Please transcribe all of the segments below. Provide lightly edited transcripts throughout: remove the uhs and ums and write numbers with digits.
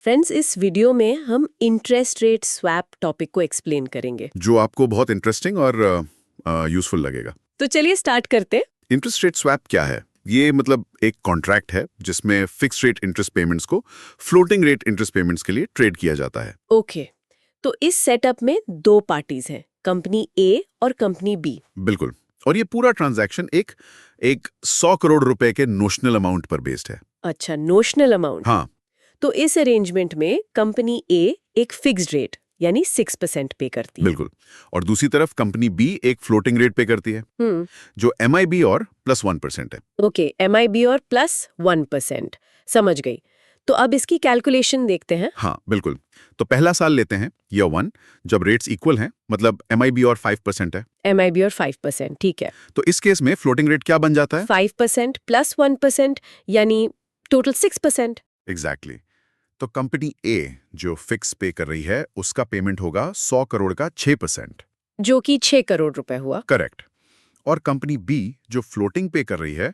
Friends, इस video में हम इंटरेस्ट रेट स्वैप टॉपिक को एक्सप्लेन करेंगे। जो आपको बहुत इंटरेस्टिंग और यूजफुल लगेगा। तो चलिए स्टार्ट करते हैं। इंटरेस्ट रेट स्वैप क्या है? ये मतलब एक कॉन्ट्रैक्ट है जिसमें फिक्स रेट इंटरेस्ट पेमेंट्स को फ्लोटिंग रेट इंटरेस्ट पेमेंट्स के लिए ट्रेड किया जाता है। ओके, तो इस सेटअप में दो पार्टीज हैं, कंपनी ए और कंपनी बी। बिल्कुल। और ये पूरा ट्रांजैक्शन एक 100 करोड़ रुपए के नोशनल अमाउंट पर बेस्ड है। अच्छा, नोशनल अमाउंट। हाँ, तो इस अरेंजमेंट में कंपनी ए एक फिक्स्ड रेट यानी 6% पे करती है। बिल्कुल। और दूसरी तरफ कंपनी बी एक फ्लोटिंग रेट पे करती है जो MIB और प्लस 1% है। ओके, MIB और प्लस 1%, समझ गई। तो अब इसकी कैलकुलेशन देखते हैं। हाँ बिल्कुल। तो पहला साल लेते हैं ईयर 1, जब रेट्स इक्वल हैं, मतलब MIB और 5% है। MIB और 5%, ठीक है। तो इस केस में फ्लोटिंग रेट क्या बन जाता है? 5% प्लस 1% यानी टोटल 6%। एग्जैक्टली। तो कंपनी ए जो फिक्स पे कर रही है उसका पेमेंट होगा 100 करोड़ का 6%। जो कि 6 करोड़ रुपए हुआ। करेक्ट। और कंपनी बी जो फ्लोटिंग पे कर रही है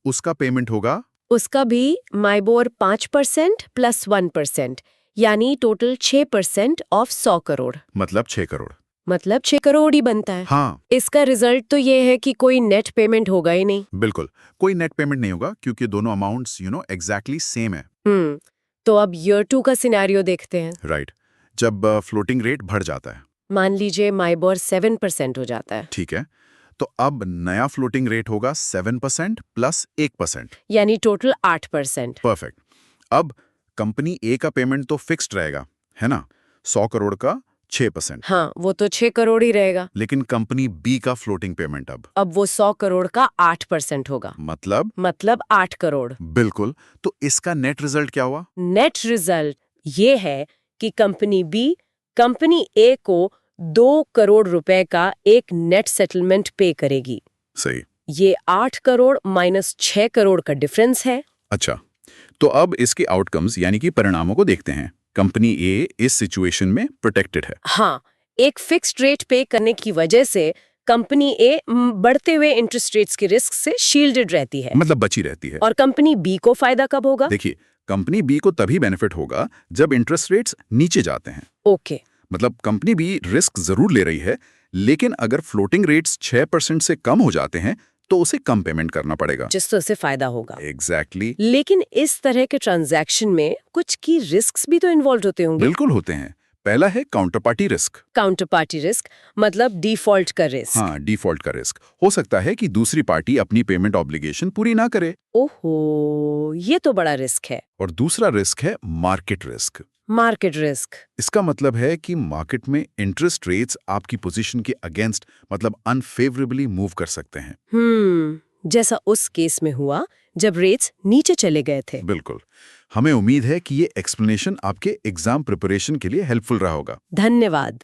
उसका पेमेंट होगा उसका भी माइबोर 5% प्लस 1% यानी टोटल 6% ऑफ 100 करोड़। मतलब 6 करोड़। मतलब 6 करोड़ ही बनता है। हाँ इसका रिजल्ट तो ये है कि कोई नेट पेमेंट होगा ही नहीं। बिल्कुल, कोई नेट पेमेंट नहीं होगा क्योंकि दोनों अमाउंट्स एग्जैक्टली सेम है। तो अब ईयर 2 का सिनेरियो देखते हैं। राइट। जब फ्लोटिंग रेट बढ़ जाता है, मान लीजिए माइबोर 7% हो जाता है, ठीक है, तो अब नया फ्लोटिंग रेट होगा 7% प्लस 1%। यानी टोटल 8%। परफेक्ट। अब कंपनी ए का पेमेंट तो फिक्स्ड रहेगा, है ना, 100 करोड़ का 6%। हाँ, वो तो 6 करोड़ ही रहेगा। लेकिन कंपनी बी का फ्लोटिंग पेमेंट अब वो 100 करोड़ का 8% होगा। मतलब 8 करोड़। बिल्कुल। तो इसका नेट रिजल्ट क्या हुआ? नेट रिजल्ट ये है कि कंपनी बी कंपनी ए को 2 करोड़ रुपए का एक नेट सेटलमेंट पे करेगी। सही। ये 8 करोड़ माइनस 6 करोड़ का डिफरेंस है। अच्छा, तो अब इसके आउटकम्स यानी कि परिणामों को देखते हैं। कंपनी ए इस सिचुएशन में प्रोटेक्टेड है। हाँ, एक फिक्स्ड रेट पे करने की वजह से कंपनी ए बढ़ते हुए इंटरेस्ट रेट्स के रिस्क से शील्डेड रहती है। मतलब बची रहती है। और कंपनी बी को फायदा कब होगा? देखिए, कंपनी बी को तभी बेनिफिट होगा जब इंटरेस्ट रेट्स नीचे जाते हैं। ओके। मतलब कंपनी बी रिस्क जरूर ले रही है, लेकिन अगर फ्लोटिंग रेट्स 6% से कम हो जाते हैं तो उसे कम पेमेंट करना पड़ेगा, जिससे उसे फायदा होगा। एग्जैक्टली। लेकिन इस तरह के ट्रांजैक्शन में कुछ की रिस्क्स भी तो इन्वॉल्व होते होंगे। बिल्कुल होते हैं। पहला है counter party risk. Counter party risk मतलब डिफॉल्ट का रिस्क। हाँ, डिफॉल्ट का रिस्क हो सकता है कि दूसरी पार्टी अपनी पेमेंट ऑब्लिगेशन पूरी ना करे। ओहो, ये तो बड़ा रिस्क है। और दूसरा रिस्क है मार्केट रिस्क। मार्केट रिस्क इसका मतलब है कि मार्केट में इंटरेस्ट रेट्स आपकी पोजीशन के अगेंस्ट मतलब अनफेवरेबली मूव कर सकते हैं। जैसा उस केस में हुआ जब रेट्स नीचे चले गए थे। बिल्कुल। हमें उम्मीद है कि ये एक्सप्लेनेशन आपके एग्जाम प्रिपरेशन के लिए हेल्पफुल रहा होगा। धन्यवाद।